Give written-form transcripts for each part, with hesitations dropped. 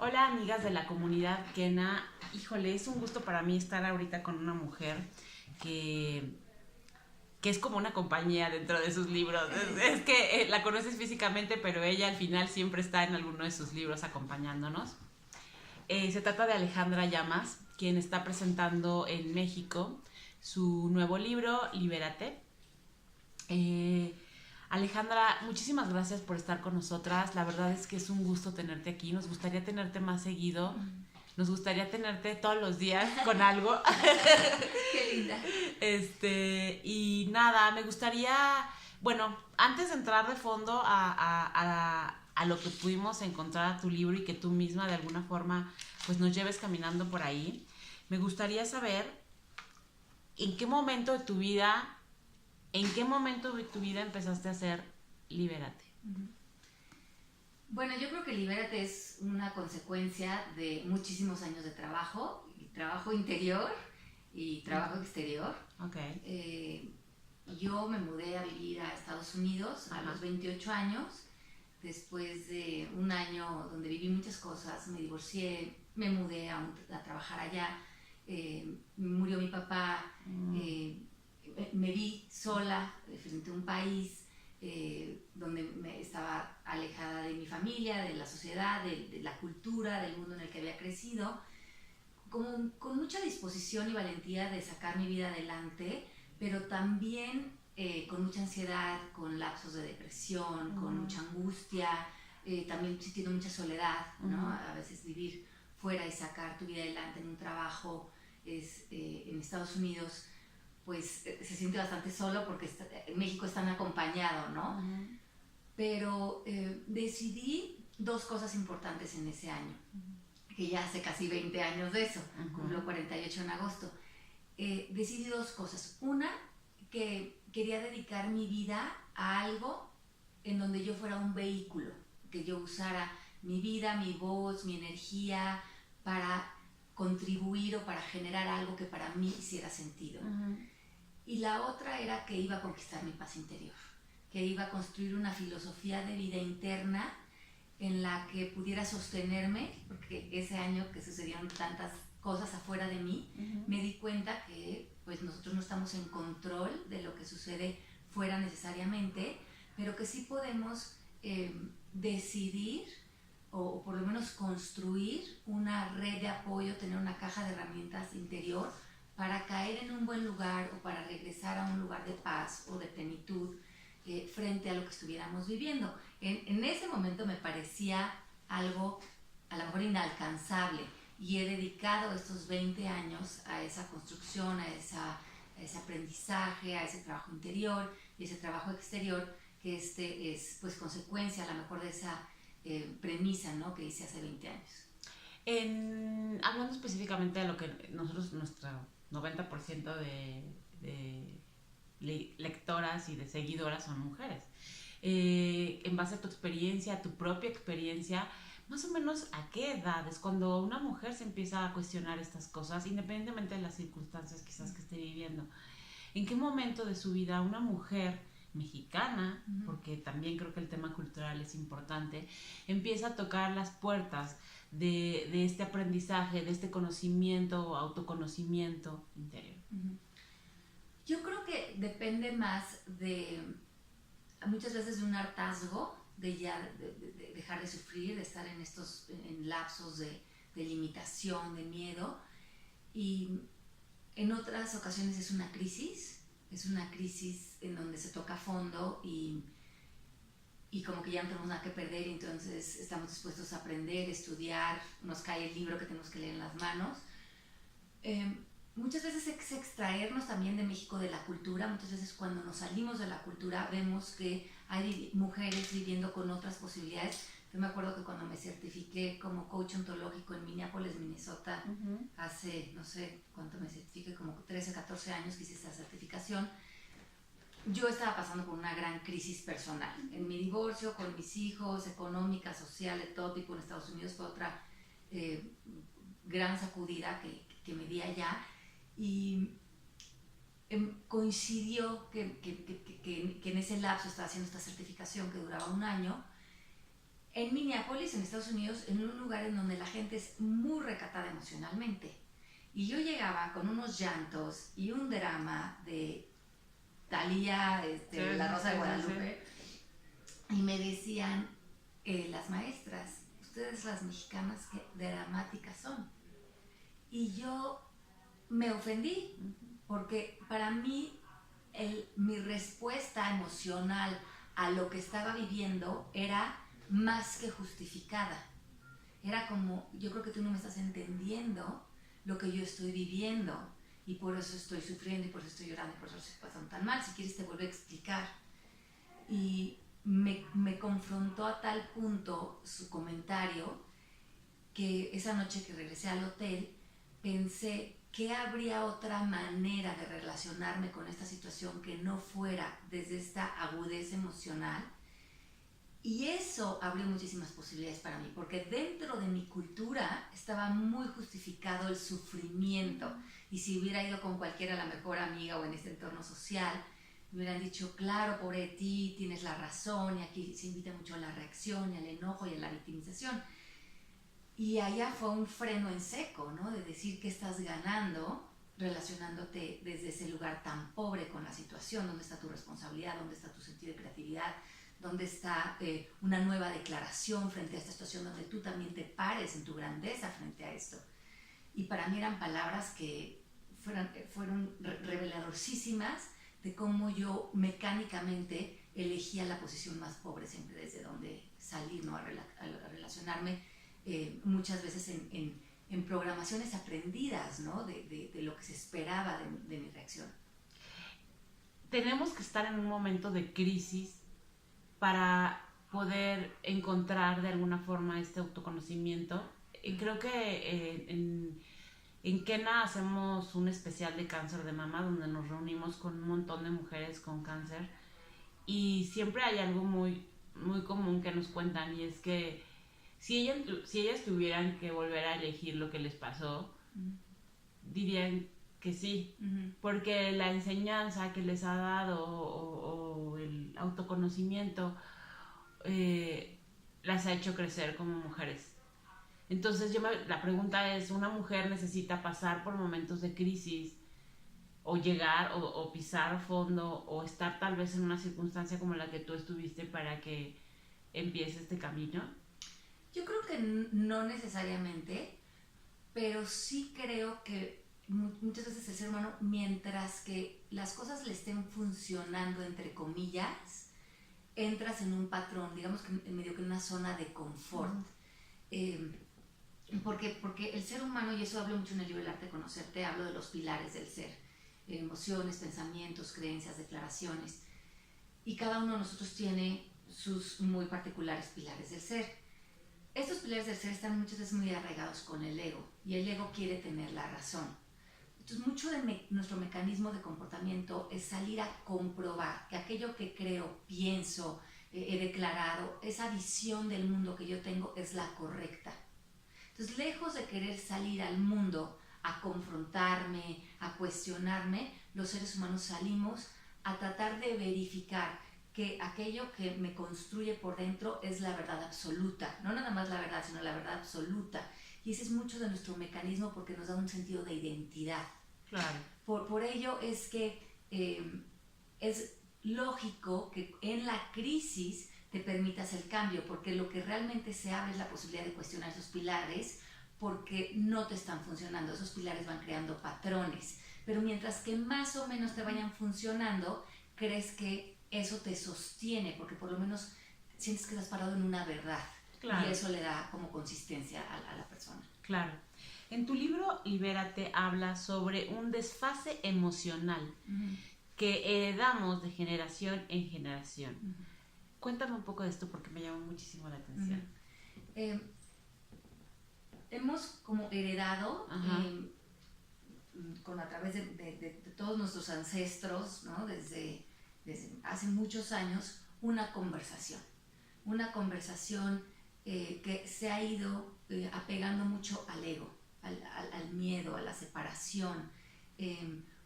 Hola amigas de la comunidad Kena, híjole, es un gusto para mí estar ahorita con una mujer que, que es como una compañía dentro de sus libros. Es que la conoces físicamente, pero ella al final siempre está en alguno de sus libros acompañándonos. Se trata de Alejandra Llamas, quien está presentando en México su nuevo libro, Libérate. Eh, Alejandra, muchísimas gracias por estar con nosotras. La verdad es que es un gusto tenerte aquí. Nos gustaría tenerte más seguido. Nos gustaría tenerte todos los días con algo. Qué linda. Y nada, me gustaría, bueno, antes de entrar de fondo a lo que pudimos encontrar a tu libro y que tú misma de alguna forma pues nos lleves caminando por ahí, me gustaría saber en qué momento de tu vida empezaste a hacer Libérate. Bueno, yo creo que Libérate es una consecuencia de muchísimos años de trabajo, y trabajo interior y trabajo exterior. Okay. Yo me mudé a vivir a Estados Unidos a los 28 años, después de un año donde viví muchas cosas, me divorcié, me mudé a trabajar allá, murió mi papá, me vi sola frente a un país donde estaba alejada de mi familia, de la sociedad, de la cultura, del mundo en el que había crecido, con mucha disposición y valentía de sacar mi vida adelante, pero también con mucha ansiedad, con lapsos de depresión, con mucha angustia, también sintiendo mucha soledad, ¿no? A veces vivir fuera y sacar tu vida adelante en un trabajo en Estados Unidos, pues se siente bastante solo porque en México están acompañados, ¿no? Pero decidí dos cosas importantes en ese año, que ya hace casi 20 años de eso, cumplo 48 en agosto. Decidí dos cosas. Una, que quería dedicar mi vida a algo en donde yo fuera un vehículo, que yo usara mi vida, mi voz, mi energía para contribuir o para generar algo que para mí hiciera sentido. Y la otra era que iba a conquistar mi paz interior, que iba a construir una filosofía de vida interna en la que pudiera sostenerme, porque ese año que sucedieron tantas cosas afuera de mí, me di cuenta que pues nosotros no estamos en control de lo que sucede fuera necesariamente, pero que sí podemos decidir o por lo menos construir una red de apoyo, tener una caja de herramientas interior para caer en un buen lugar o para regresar a un lugar de paz o de plenitud frente a lo que estuviéramos viviendo. En ese momento me parecía algo a lo mejor inalcanzable y he dedicado estos 20 años a esa construcción, a ese aprendizaje, a ese trabajo interior y ese trabajo exterior, que es pues consecuencia a lo mejor de esa premisa, ¿no?, que hice hace 20 años. Hablando específicamente de lo que nosotros, nuestro 90% de lectoras y de seguidoras son mujeres. En base a tu experiencia, a tu propia experiencia, más o menos a qué edad es cuando una mujer se empieza a cuestionar estas cosas, independientemente de las circunstancias quizás que esté viviendo. ¿En qué momento de su vida una mujer mexicana, porque también creo que el tema cultural es importante, empieza a tocar las puertas de este aprendizaje, de este conocimiento o autoconocimiento interior? Yo creo que depende más muchas veces de un hartazgo, de ya de dejar de sufrir, de estar en lapsos de limitación, de miedo, y en otras ocasiones es una crisis en donde se toca a fondo y como que ya no tenemos nada que perder, y entonces estamos dispuestos a aprender, estudiar, nos cae el libro que tenemos que leer en las manos. Muchas veces es extraernos también de México, de la cultura. Muchas veces cuando nos salimos de la cultura vemos que hay mujeres viviendo con otras posibilidades. Yo me acuerdo que cuando me certifiqué como coach ontológico en Minneapolis, Minnesota, hace, no sé cuánto me certifiqué, como 13, 14 años que hice esta certificación, yo estaba pasando por una gran crisis personal. En mi divorcio, con mis hijos, económica, social, de todo tipo en Estados Unidos, fue otra gran sacudida que me di allá. Y coincidió que en ese lapso estaba haciendo esta certificación que duraba un año, en Minneapolis, en Estados Unidos, en un lugar en donde la gente es muy recatada emocionalmente. Y yo llegaba con unos llantos y un drama de Thalía, La Rosa de Guadalupe, y me decían las maestras, ustedes las mexicanas, qué dramáticas son. Y yo me ofendí, porque para mí mi respuesta emocional a lo que estaba viviendo era más que justificada. Era como, yo creo que tú no me estás entendiendo lo que yo estoy viviendo y por eso estoy sufriendo y por eso estoy llorando y por eso estoy pasando tan mal. Si quieres te vuelvo a explicar. Y me confrontó a tal punto su comentario que esa noche que regresé al hotel pensé que habría otra manera de relacionarme con esta situación que no fuera desde esta agudeza emocional. Y eso abrió muchísimas posibilidades para mí, porque dentro de mi cultura estaba muy justificado el sufrimiento. Y si hubiera ido con cualquiera, la mejor amiga o en este entorno social, me hubieran dicho, claro, pobre de ti, tienes la razón, y aquí se invita mucho a la reacción y al enojo y a la victimización. Y allá fue un freno en seco, ¿no? De decir que estás ganando relacionándote desde ese lugar tan pobre con la situación, dónde está tu responsabilidad, dónde está tu sentido de creatividad, dónde está una nueva declaración frente a esta situación, donde tú también te pares en tu grandeza frente a esto. Y para mí eran palabras que fueron reveladorísimas de cómo yo mecánicamente elegía la posición más pobre siempre desde donde salir, ¿no? a relacionarme muchas veces en programaciones aprendidas, ¿no? de lo que se esperaba de mi reacción. Tenemos que estar en un momento de crisis para poder encontrar de alguna forma este autoconocimiento. Creo que en Kena hacemos un especial de cáncer de mama donde nos reunimos con un montón de mujeres con cáncer y siempre hay algo muy, muy común que nos cuentan, y es que si ellas tuvieran que volver a elegir lo que les pasó, dirían que sí, porque la enseñanza que les ha dado o el autoconocimiento las ha hecho crecer como mujeres. Entonces la pregunta es, ¿una mujer necesita pasar por momentos de crisis o llegar o pisar fondo o estar tal vez en una circunstancia como la que tú estuviste para que empiece este camino? Yo creo que no necesariamente, pero sí creo que muchas veces el ser humano, mientras que las cosas le estén funcionando, entre comillas, entras en un patrón, digamos que medio que en una zona de confort. Porque el ser humano, y eso hablo mucho en el libro El arte de conocerte, hablo de los pilares del ser, emociones, pensamientos, creencias, declaraciones, y cada uno de nosotros tiene sus muy particulares pilares del ser. Estos pilares del ser están muchas veces muy arraigados con el ego, y el ego quiere tener la razón. Entonces mucho de nuestro mecanismo de comportamiento es salir a comprobar que aquello que creo, pienso, he declarado, esa visión del mundo que yo tengo es la correcta. Entonces, lejos de querer salir al mundo a confrontarme, a cuestionarme, los seres humanos salimos a tratar de verificar que aquello que me construye por dentro es la verdad absoluta, no nada más la verdad, sino la verdad absoluta. Y ese es mucho de nuestro mecanismo porque nos da un sentido de identidad. Claro. Por ello es que es lógico que en la crisis te permitas el cambio, porque lo que realmente se abre es la posibilidad de cuestionar esos pilares porque no te están funcionando. Esos pilares van creando patrones, pero mientras que más o menos te vayan funcionando, crees que eso te sostiene, porque por lo menos sientes que estás parado en una verdad. Claro. Y eso le da como consistencia a la persona. Claro. En tu libro Libérate habla sobre un desfase emocional que heredamos de generación en generación. Cuéntame un poco de esto porque me llamó muchísimo la atención. Hemos como heredado a través de todos nuestros ancestros, ¿no? desde hace muchos años, una conversación que se ha ido apegando mucho al ego, al miedo, a la separación,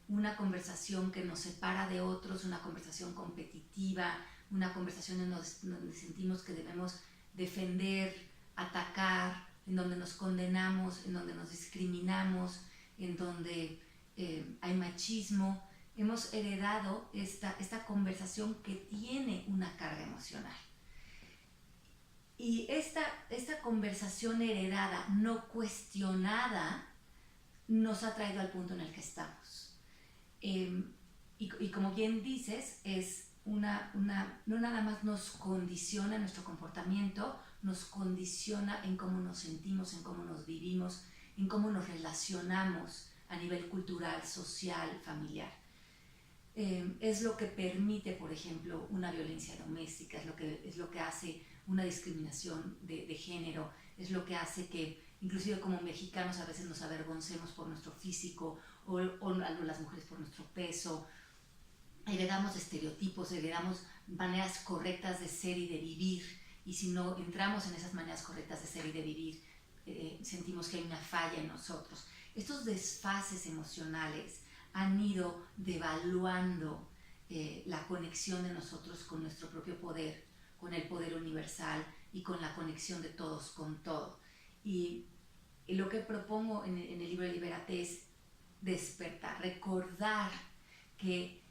una conversación que nos separa de otros, una conversación competitiva, una conversación en donde sentimos que debemos defender, atacar, en donde nos condenamos, en donde nos discriminamos, en donde hay machismo. Hemos heredado esta conversación que tiene una carga emocional. Y esta conversación heredada, no cuestionada, nos ha traído al punto en el que estamos. Y como bien dices, es no nada más nos condiciona nuestro comportamiento, nos condiciona en cómo nos sentimos, en cómo nos vivimos, en cómo nos relacionamos a nivel cultural, social, familiar. Es lo que permite, por ejemplo, una violencia doméstica, es lo que hace una discriminación de género, es lo que hace que, inclusive como mexicanos, a veces nos avergoncemos por nuestro físico o las mujeres por nuestro peso. Heredamos estereotipos, heredamos maneras correctas de ser y de vivir, y si no entramos en esas maneras correctas de ser y de vivir, sentimos que hay una falla en nosotros. Estos desfases emocionales han ido devaluando la conexión de nosotros con nuestro propio poder, con el poder universal y con la conexión de todos con todo. Y lo que propongo en el libro Libérate es despertar, recordar que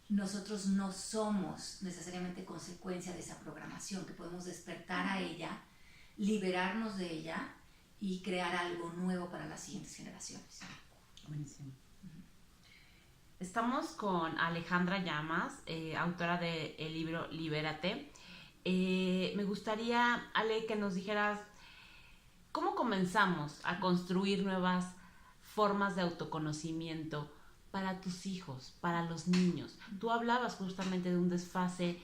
nosotros no somos necesariamente consecuencia de esa programación, que podemos despertar a ella, liberarnos de ella y crear algo nuevo para las siguientes generaciones. Buenísimo. Estamos con Alejandra Llamas, autora del libro Libérate. Me gustaría, Ale, que nos dijeras cómo comenzamos a construir nuevas formas de autoconocimiento para tus hijos, para los niños. Tú hablabas justamente de un desfase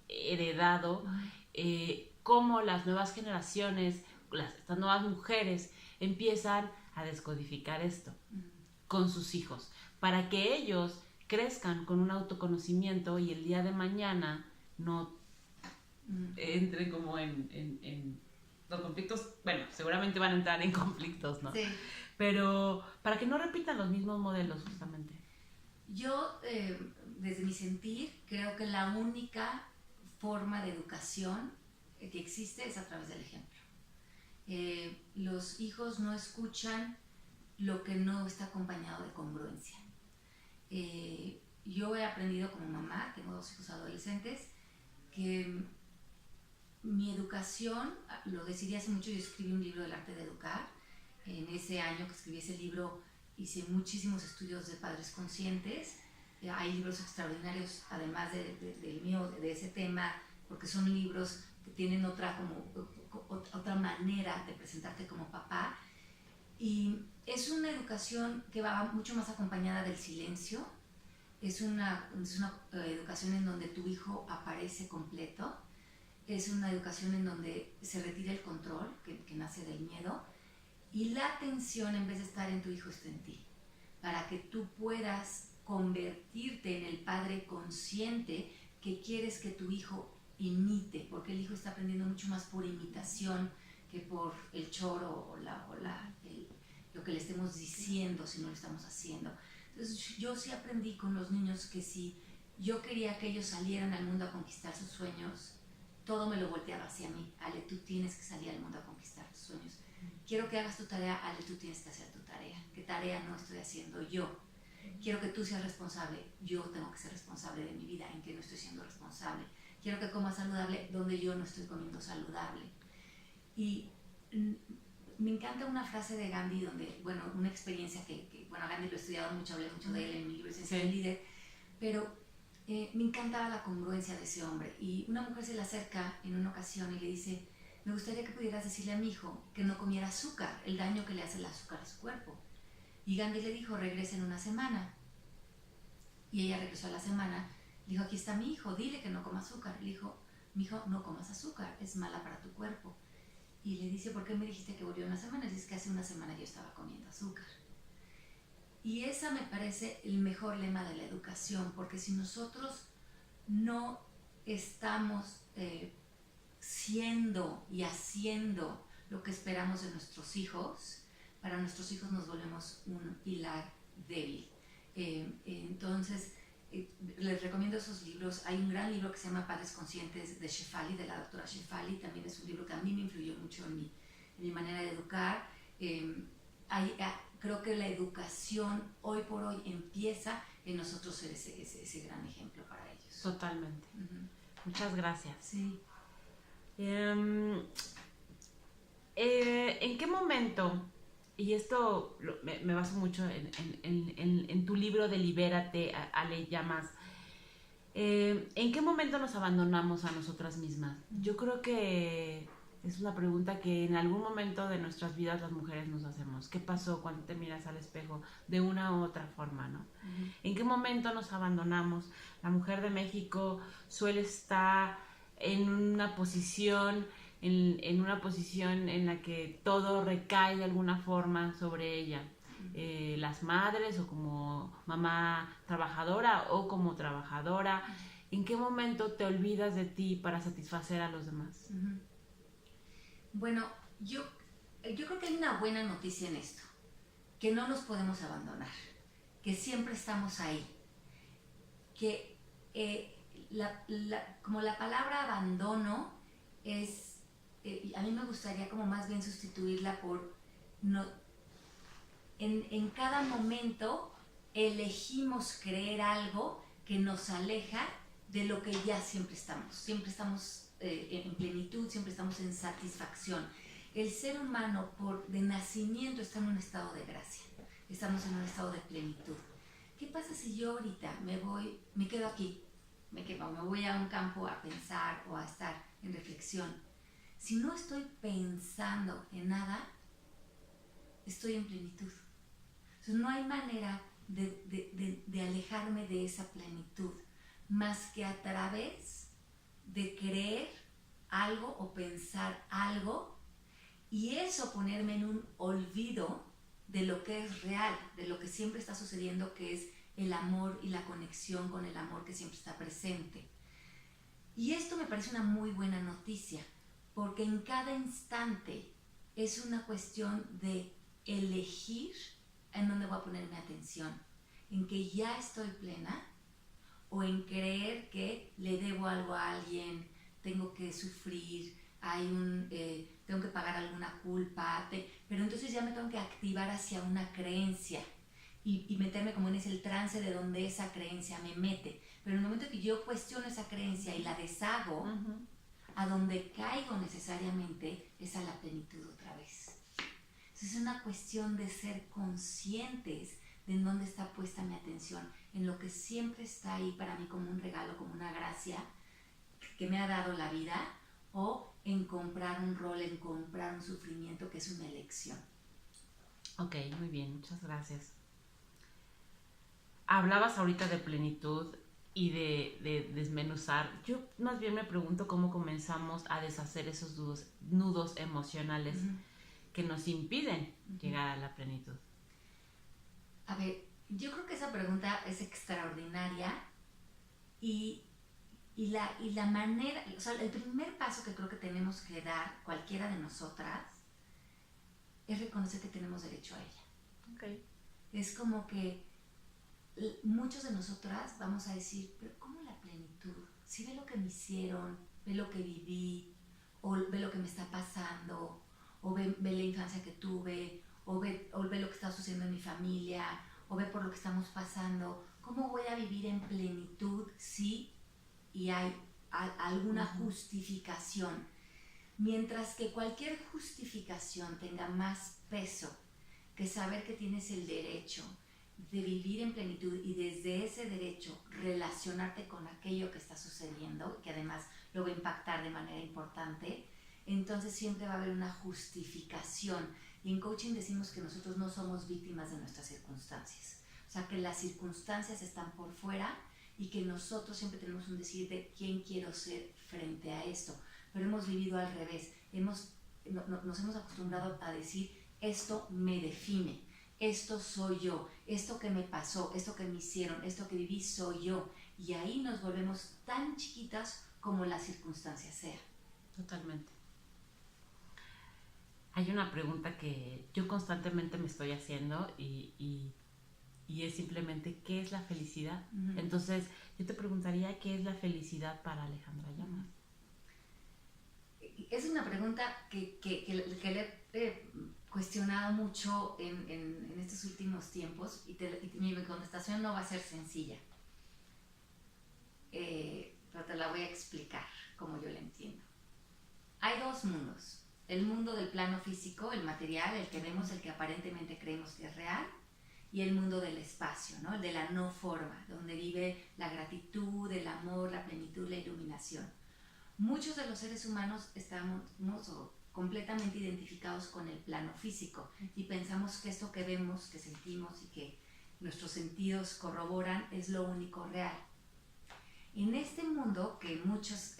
heredado, cómo las nuevas generaciones, estas nuevas mujeres empiezan a descodificar esto con sus hijos, para que ellos crezcan con un autoconocimiento y el día de mañana no entren como en los conflictos. Bueno, seguramente van a entrar en conflictos, ¿no? Sí. Pero para que no repitan los mismos modelos, justamente. Yo, desde mi sentir, creo que la única forma de educación que existe es a través del ejemplo. Los hijos no escuchan lo que no está acompañado de congruencia. Yo he aprendido como mamá, tengo 2 hijos adolescentes, que mi educación, lo decidí hace mucho. Yo escribí un libro del arte de educar. En ese año que escribí ese libro hice muchísimos estudios de padres conscientes. Hay libros extraordinarios, además del mío, de ese tema, porque son libros que tienen otra manera de presentarte como papá. Y es una educación que va mucho más acompañada del silencio. Es una educación en donde tu hijo aparece completo. Es una educación en donde se retira el control, que nace del miedo. Y la atención, en vez de estar en tu hijo, está en ti, para que tú puedas convertirte en el padre consciente que quieres que tu hijo imite, porque el hijo está aprendiendo mucho más por imitación que por el choro o lo que le estemos diciendo si no lo estamos haciendo. Entonces yo sí aprendí con los niños que si yo quería que ellos salieran al mundo a conquistar sus sueños, todo me lo volteaba hacia mí. Ale, tú tienes que salir al mundo a conquistar tus sueños. Quiero que hagas tu tarea, Ale, tú tienes que hacer tu tarea. ¿Qué tarea no estoy haciendo yo? Quiero que tú seas responsable, yo tengo que ser responsable de mi vida, en que no estoy siendo responsable. Quiero que comas saludable, donde yo no estoy comiendo saludable. Y me encanta una frase de Gandhi, donde, bueno, una experiencia que Gandhi lo he estudiado mucho, hablé mucho de él en mi libro Esencia del Líder, pero me encantaba la congruencia de ese hombre. Y una mujer se le acerca en una ocasión y le dice: me gustaría que pudieras decirle a mi hijo que no comiera azúcar, el daño que le hace el azúcar a su cuerpo. Y Gandhi le dijo: regresa en una semana. Y ella regresó a la semana, le dijo: aquí está mi hijo, dile que no coma azúcar. Le dijo: mi hijo, no comas azúcar, es mala para tu cuerpo. Y le dice: ¿por qué me dijiste que volvió en una semana? Y dice: que hace una semana yo estaba comiendo azúcar. Y esa me parece el mejor lema de la educación, porque si nosotros no estamos siendo y haciendo lo que esperamos de nuestros hijos, para nuestros hijos nos volvemos un pilar débil. Entonces, Les recomiendo esos libros. Hay un gran libro que se llama Padres Conscientes de Shefali, de la doctora Shefali. También es un libro que a mí me influyó mucho en mi manera de educar. Creo que la educación hoy por hoy empieza en nosotros ser ese gran ejemplo para ellos. Totalmente. Muchas gracias. Sí. ¿En qué momento, y esto me baso mucho en tu libro de Libérate, Ale Llamas, ¿en qué momento nos abandonamos a nosotras mismas? Yo creo que es una pregunta que en algún momento de nuestras vidas las mujeres nos hacemos. ¿Qué pasó cuando te miras al espejo de una u otra forma, no? ¿En qué momento nos abandonamos? La mujer de México suele estar en una posición en la que todo recae de alguna forma sobre ella. Las madres o como mamá trabajadora o como trabajadora. ¿En qué momento te olvidas de ti para satisfacer a los demás? Bueno, yo creo que hay una buena noticia en esto, que no nos podemos abandonar, que siempre estamos ahí, que como la palabra abandono es, a mí me gustaría como más bien sustituirla por, no, en cada momento elegimos creer algo que nos aleja de lo que ya siempre estamos en plenitud, siempre estamos en satisfacción. El ser humano de nacimiento está en un estado de gracia, estamos en un estado de plenitud. ¿Qué pasa si yo ahorita me quedo aquí, me voy a un campo a pensar o a estar en reflexión? Si no estoy pensando en nada, estoy en plenitud. Entonces no hay manera de alejarme de esa plenitud más que a través de creer algo o pensar algo, y eso ponerme en un olvido de lo que es real, de lo que siempre está sucediendo, que es el amor y la conexión con el amor que siempre está presente. Y esto me parece una muy buena noticia, porque en cada instante es una cuestión de elegir en dónde voy a poner mi atención, en que ya estoy plena o en creer que le debo algo a alguien, tengo que sufrir, tengo que pagar alguna culpa, pero entonces ya me tengo que activar hacia una creencia y meterme como en el trance de donde esa creencia me mete. Pero en el momento que yo cuestiono esa creencia y la deshago, a donde caigo necesariamente es a la plenitud otra vez. Entonces es una cuestión de ser conscientes de en dónde está puesta mi atención, en lo que siempre está ahí para mí como un regalo, como una gracia que me ha dado la vida, o en comprar un rol, en comprar un sufrimiento que es una elección. Ok, muy bien, muchas gracias. Hablabas ahorita de plenitud y de desmenuzar. Yo más bien me pregunto cómo comenzamos a deshacer esos nudos emocionales que nos impiden llegar a la plenitud. A ver, yo creo que esa pregunta es extraordinaria y la manera, o sea, el primer paso que creo que tenemos que dar cualquiera de nosotras es reconocer que tenemos derecho a ella. Okay. Es como que muchos de nosotras vamos a decir, pero ¿cómo la plenitud? Si ve lo que me hicieron, ve lo que viví, o ve lo que me está pasando, o ve la infancia que tuve, o ve lo que está sucediendo en mi familia, o ve por lo que estamos pasando. ¿Cómo voy a vivir en plenitud si y hay alguna justificación? Mientras que cualquier justificación tenga más peso que saber que tienes el derecho de vivir en plenitud y desde ese derecho relacionarte con aquello que está sucediendo, que además lo va a impactar de manera importante, entonces siempre va a haber una justificación. Y en coaching decimos que nosotros no somos víctimas de nuestras circunstancias, o sea que las circunstancias están por fuera y que nosotros siempre tenemos un decir de quién quiero ser frente a esto, pero hemos vivido al revés, nos hemos acostumbrado a decir esto me define, esto soy yo, esto que me pasó, esto que me hicieron, esto que viví soy yo, y ahí nos volvemos tan chiquitas como la circunstancia sea. Totalmente. Hay una pregunta que yo constantemente me estoy haciendo y y es simplemente ¿qué es la felicidad? Entonces, yo te preguntaría ¿qué es la felicidad para Alejandra Llamas? Es una pregunta que le he cuestionado mucho en estos últimos tiempos y mi contestación no va a ser sencilla, pero te la voy a explicar como yo la entiendo. Hay dos mundos: el mundo del plano físico, el material, el que vemos, el que aparentemente creemos que es real, y el mundo del espacio, ¿no? El de la no forma, donde vive la gratitud, el amor, la plenitud, la iluminación. Muchos de los seres humanos estamos completamente identificados con el plano físico y pensamos que esto que vemos, que sentimos y que nuestros sentidos corroboran es lo único real. En este mundo, que muchas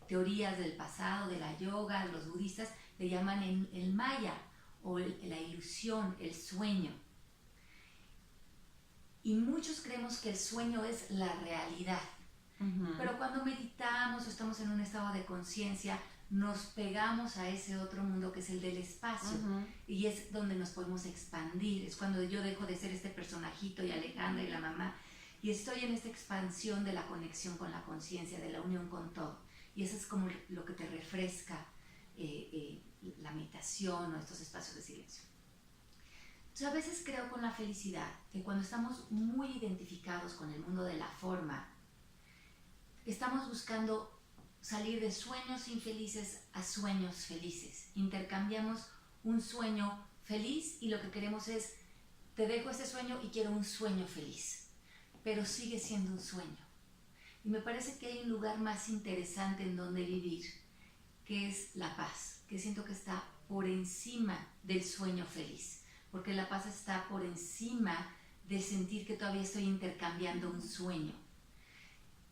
teorías del pasado, de la yoga, de los budistas, le llaman el maya, o la ilusión, el sueño. Y muchos creemos que el sueño es la realidad. Pero cuando meditamos o estamos en un estado de conciencia, nos pegamos a ese otro mundo que es el del espacio, y es donde nos podemos expandir. Es cuando yo dejo de ser este personajito y Alejandra y la mamá, y estoy en esta expansión de la conexión con la conciencia, de la unión con todo. Y eso es como lo que te refresca la meditación o estos espacios de silencio. Entonces, a veces creo con la felicidad que cuando estamos muy identificados con el mundo de la forma, estamos buscando salir de sueños infelices a sueños felices. Intercambiamos un sueño feliz y lo que queremos es, te dejo este sueño y quiero un sueño feliz, pero sigue siendo un sueño. Y me parece que hay un lugar más interesante en donde vivir, que es la paz, que siento que está por encima del sueño feliz, porque la paz está por encima de sentir que todavía estoy intercambiando un sueño.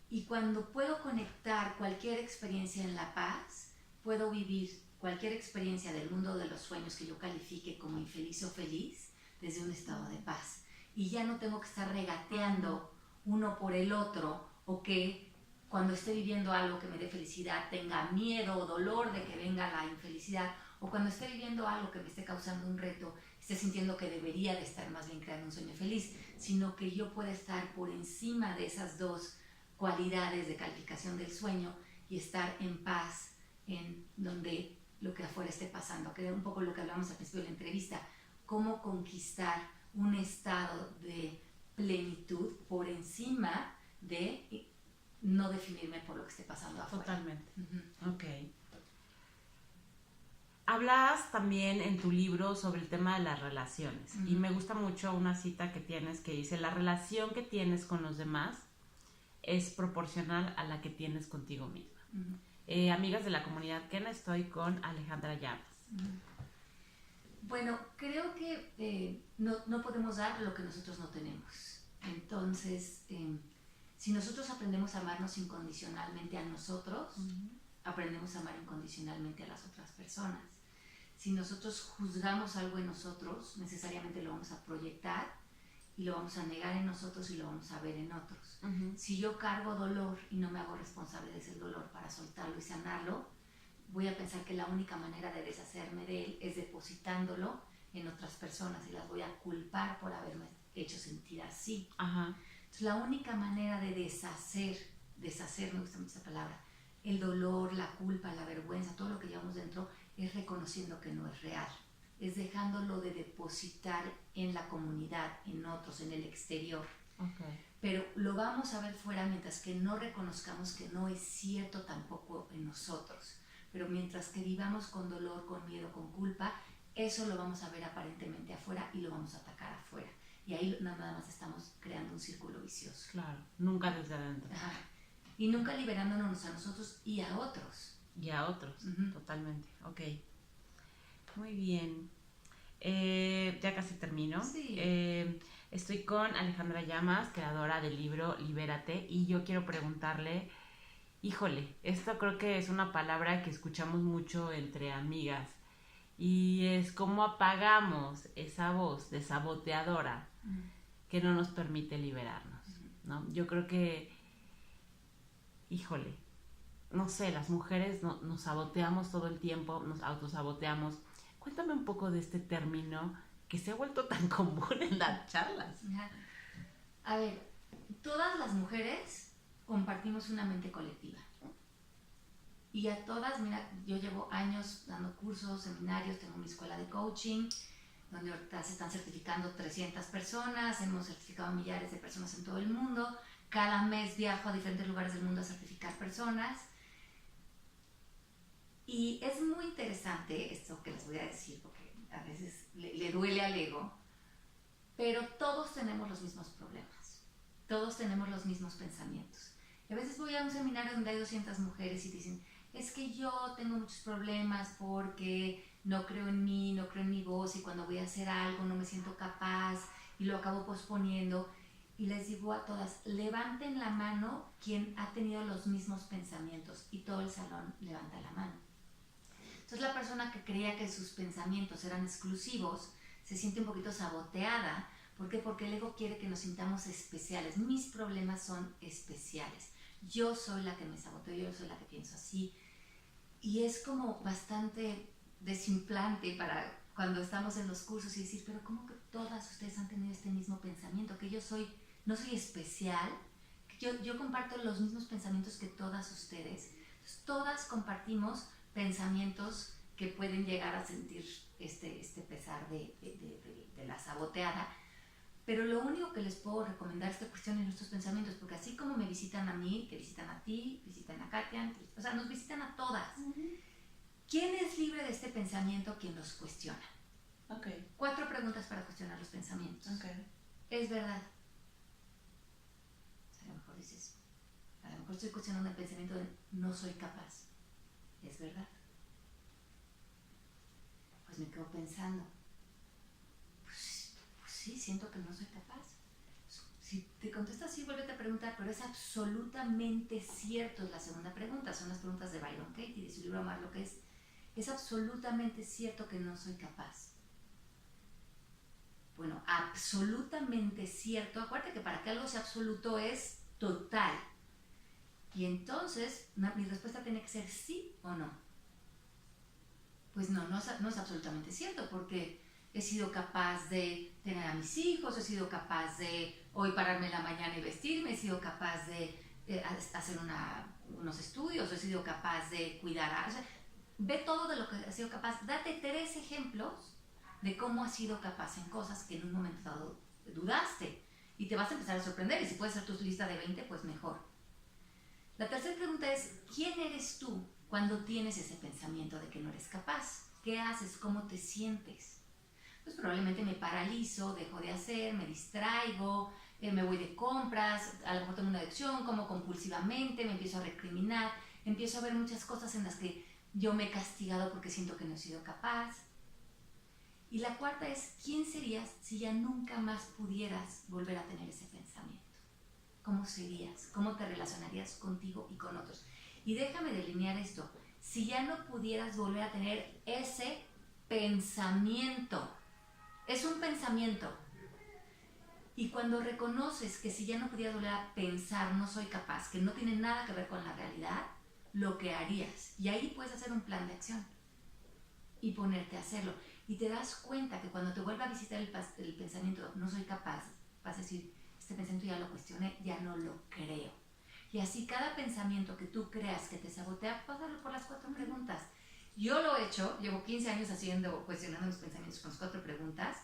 Y cuando puedo conectar cualquier experiencia en la paz, puedo vivir cualquier experiencia del mundo de los sueños que yo califique como infeliz o feliz desde un estado de paz. Y ya no tengo que estar regateando uno por el otro, o que cuando esté viviendo algo que me dé felicidad tenga miedo o dolor de que venga la infelicidad, o cuando esté viviendo algo que me esté causando un reto, esté sintiendo que debería de estar más bien creando un sueño feliz, sino que yo pueda estar por encima de esas dos cualidades de calificación del sueño y estar en paz en donde lo que afuera esté pasando, que es un poco lo que hablamos al principio de la entrevista, cómo conquistar un estado de plenitud por encima de no definirme por lo que esté pasando afuera. Totalmente. Ok. Hablas también en tu libro sobre el tema de las relaciones, y me gusta mucho una cita que tienes que dice: la relación que tienes con los demás es proporcional a la que tienes contigo misma. Amigas de la comunidad Kena, estoy con Alejandra Llamas. Bueno, creo que no podemos dar lo que nosotros no tenemos. Entonces, si nosotros aprendemos a amarnos incondicionalmente a nosotros, aprendemos a amar incondicionalmente a las otras personas. Si nosotros juzgamos algo en nosotros, necesariamente lo vamos a proyectar y lo vamos a negar en nosotros y lo vamos a ver en otros. Si yo cargo dolor y no me hago responsable de ese dolor para soltarlo y sanarlo, voy a pensar que la única manera de deshacerme de él es depositándolo en otras personas y las voy a culpar por haberme hecho sentir así. Entonces, la única manera de deshacer, me gusta mucho esa palabra, el dolor, la culpa, la vergüenza, todo lo que llevamos dentro, es reconociendo que no es real. Es dejándolo de depositar en la comunidad, en otros, en el exterior. Pero lo vamos a ver fuera mientras que no reconozcamos que no es cierto tampoco en nosotros. Pero mientras que vivamos con dolor, con miedo, con culpa, eso lo vamos a ver aparentemente afuera y lo vamos a atacar afuera. Y ahí nada más estamos creando un círculo vicioso. Claro, nunca desde adentro. Y nunca liberándonos a nosotros y a otros. Y a otros, totalmente. Ok. Muy bien. Ya casi termino. Sí. Estoy con Alejandra Llamas, creadora del libro Libérate, y yo quiero preguntarle, híjole, esto creo que es una palabra que escuchamos mucho entre amigas, y es cómo apagamos esa voz de saboteadora que no nos permite liberarnos, ¿no? Yo creo que, híjole, no sé, las mujeres nos saboteamos todo el tiempo, nos autosaboteamos. Cuéntame un poco de este término que se ha vuelto tan común en las charlas. A ver, todas las mujeres compartimos una mente colectiva. Y a todas, mira, yo llevo años dando cursos, seminarios, tengo mi escuela de coaching, donde ahorita se están certificando 300 personas, hemos certificado millares de personas en todo el mundo. Cada mes viajo a diferentes lugares del mundo a certificar personas. Y es muy interesante esto que les voy a decir, porque a veces le duele al ego, pero todos tenemos los mismos problemas, todos tenemos los mismos pensamientos. Y a veces voy a un seminario donde hay 200 mujeres y dicen, es que yo tengo muchos problemas porque no creo en mí, no creo en mi voz, y cuando voy a hacer algo no me siento capaz y lo acabo posponiendo. Y les digo a todas, levanten la mano quien ha tenido los mismos pensamientos, y todo el salón levanta la mano. Entonces la persona que creía que sus pensamientos eran exclusivos se siente un poquito saboteada. ¿Por qué? Porque el ego quiere que nos sintamos especiales. Mis problemas son especiales. Yo soy la que me saboteo, yo soy la que pienso así. Y es como bastante desimplante para cuando estamos en los cursos y decir, pero ¿cómo que todas ustedes han tenido este mismo pensamiento? Que yo no soy especial, que yo comparto los mismos pensamientos que todas ustedes. Entonces, todas compartimos pensamientos que pueden llegar a sentir este pesar de la saboteada. Pero lo único que les puedo recomendar es que cuestionen nuestros pensamientos, porque así como me visitan a mí, te visitan a ti, visitan a Katia, o sea, nos visitan a todas. ¿Quién es libre de este pensamiento? Quien los cuestiona. 4 preguntas para cuestionar los pensamientos. ¿Es verdad? O sea, a lo mejor dices, a lo mejor estoy cuestionando el pensamiento de no soy capaz. ¿Es verdad? Pues me quedo pensando, pues sí, siento que no soy capaz. Si te contestas sí, vuélvete a preguntar, pero es absolutamente cierto, es la segunda pregunta. Son las preguntas de Byron Katie, de su libro Amar lo que es. Es absolutamente cierto que no soy capaz. Bueno, absolutamente cierto. Acuérdate que para que algo sea absoluto es total. Y entonces, mi respuesta tiene que ser sí o no. Pues no es absolutamente cierto, porque he sido capaz de tener a mis hijos, he sido capaz de hoy pararme en la mañana y vestirme, he sido capaz de hacer unos estudios, he sido capaz de cuidar. O sea, ve todo de lo que has sido capaz. Date 3 ejemplos de cómo has sido capaz en cosas que en un momento dado dudaste. Y te vas a empezar a sorprender. Y si puedes hacer tu lista de 20, pues mejor. La tercera pregunta es, ¿quién eres tú cuando tienes ese pensamiento de que no eres capaz? ¿Qué haces? ¿Cómo te sientes? Pues probablemente me paralizo, dejo de hacer, me distraigo, me voy de compras, a lo mejor tengo una adicción, como compulsivamente, me empiezo a recriminar, empiezo a ver muchas cosas en las que yo me he castigado porque siento que no he sido capaz. Y la cuarta es, ¿quién serías si ya nunca más pudieras volver a tener ese pensamiento? ¿Cómo serías? ¿Cómo te relacionarías contigo y con otros? Y déjame delinear esto. Si ya no pudieras volver a tener ese pensamiento, es un pensamiento. Y cuando reconoces que si ya no pudieras volver a pensar, no soy capaz, que no tiene nada que ver con la realidad, lo que harías. Y ahí puedes hacer un plan de acción y ponerte a hacerlo. Y te das cuenta que cuando te vuelva a visitar el pensamiento, no soy capaz, vas a decir, este pensamiento ya lo cuestioné, ya no lo creo. Y así cada pensamiento que tú creas que te sabotea, pásalo por las 4 preguntas. Yo lo he hecho, llevo 15 años cuestionando mis pensamientos con las 4 preguntas,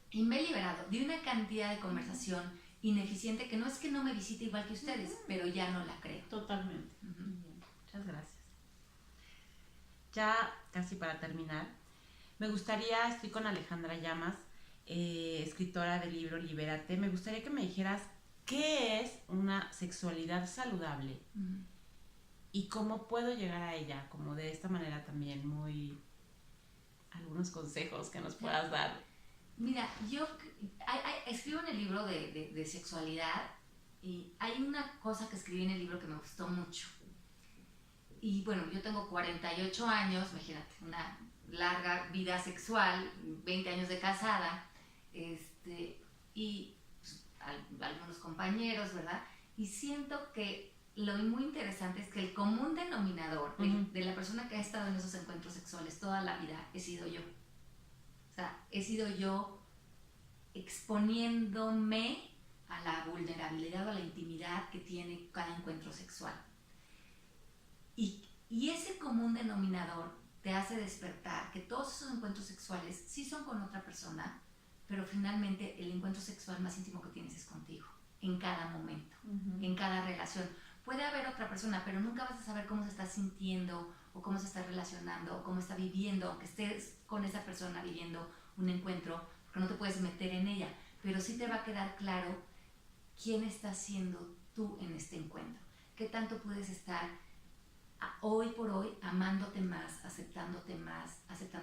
y me he liberado de una cantidad de conversación ineficiente que no es que no me visite igual que ustedes, pero ya no la creo. Totalmente. Muchas gracias. Ya casi para terminar, me gustaría, estoy con Alejandra Llamas, escritora del libro Libérate, me gustaría que me dijeras qué es una sexualidad saludable y cómo puedo llegar a ella, como de esta manera también algunos consejos que nos puedas dar. Mira, yo escribo en el libro de sexualidad, y hay una cosa que escribí en el libro que me gustó mucho. Y bueno, yo tengo 48 años, imagínate, una larga vida sexual, 20 años de casada, y pues, algunos compañeros, ¿verdad? Y siento que lo muy interesante es que el común denominador de la persona que ha estado en esos encuentros sexuales toda la vida he sido yo. O sea, he sido yo exponiéndome a la vulnerabilidad o a la intimidad que tiene cada encuentro sexual. Y ese común denominador te hace despertar que todos esos encuentros sexuales sí son con otra persona, pero finalmente el encuentro sexual más íntimo que tienes es contigo, en cada momento, en cada relación. Puede haber otra persona, pero nunca vas a saber cómo se está sintiendo o cómo se está relacionando o cómo está viviendo, aunque estés con esa persona viviendo un encuentro, porque no te puedes meter en ella, pero sí te va a quedar claro quién estás siendo tú en este encuentro, qué tanto puedes estar hoy por hoy amándote más, aceptando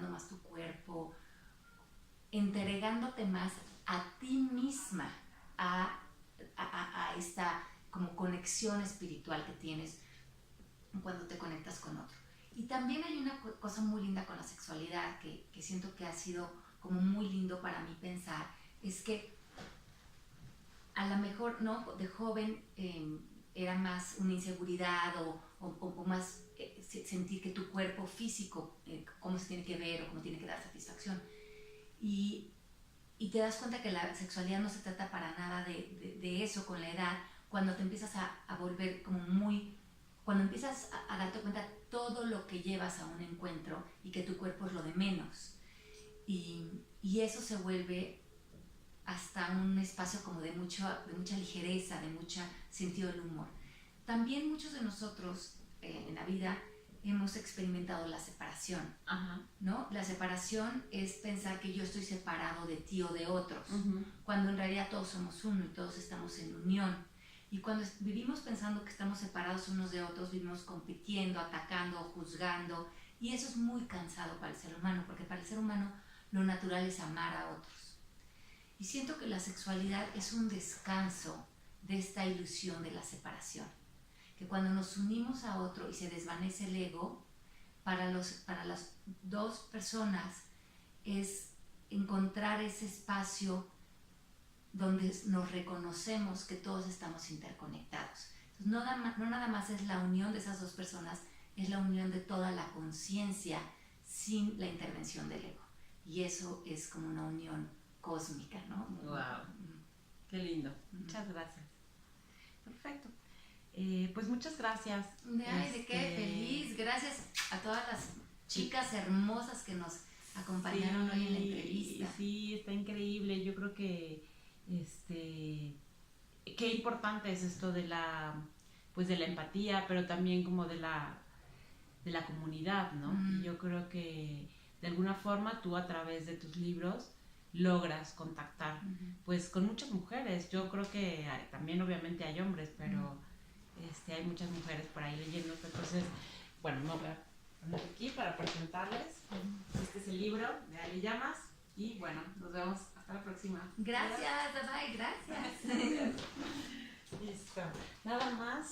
más tu cuerpo, entregándote más a ti misma, a esta como conexión espiritual que tienes cuando te conectas con otro. Y también hay una cosa muy linda con la sexualidad que siento que ha sido como muy lindo para mí pensar, es que a lo mejor, ¿no?, de joven era más una inseguridad o más sentir que tu cuerpo físico, cómo se tiene que ver o cómo tiene que dar satisfacción. Y te das cuenta que la sexualidad no se trata para nada de eso con la edad, cuando te empiezas a volver como muy, cuando empiezas a darte cuenta todo lo que llevas a un encuentro y que tu cuerpo es lo de menos. Y eso se vuelve hasta un espacio como de mucha ligereza, de mucho sentido del humor. También muchos de nosotros en la vida hemos experimentado la separación, ¿no? La separación es pensar que yo estoy separado de ti o de otros, cuando en realidad todos somos uno y todos estamos en unión. Y cuando vivimos pensando que estamos separados unos de otros, vivimos compitiendo, atacando, juzgando, y eso es muy cansado para el ser humano, porque para el ser humano lo natural es amar a otros. Y siento que la sexualidad es un descanso de esta ilusión de la separación, que cuando nos unimos a otro y se desvanece el ego, para las dos personas es encontrar ese espacio donde nos reconocemos que todos estamos interconectados. Entonces, no nada más es la unión de esas dos personas, es la unión de toda la conciencia sin la intervención del ego. Y eso es como una unión cósmica, ¿no? Wow, qué lindo. Muchas gracias. Perfecto. Pues muchas gracias. ¿De qué? Feliz. Gracias a todas las chicas hermosas que nos acompañaron hoy en la entrevista. Sí, está increíble. Yo creo que qué importante es esto de la empatía, pero también como de la comunidad, ¿no? Y yo creo que de alguna forma tú a través de tus libros logras contactar pues con muchas mujeres. Yo creo que también obviamente hay hombres, pero hay muchas mujeres por ahí leyendo. Entonces, bueno, me voy a poner aquí para presentarles. Este es el libro de Ali Llamas y bueno, nos vemos hasta la próxima. Gracias, bye, gracias. Listo. Nada más.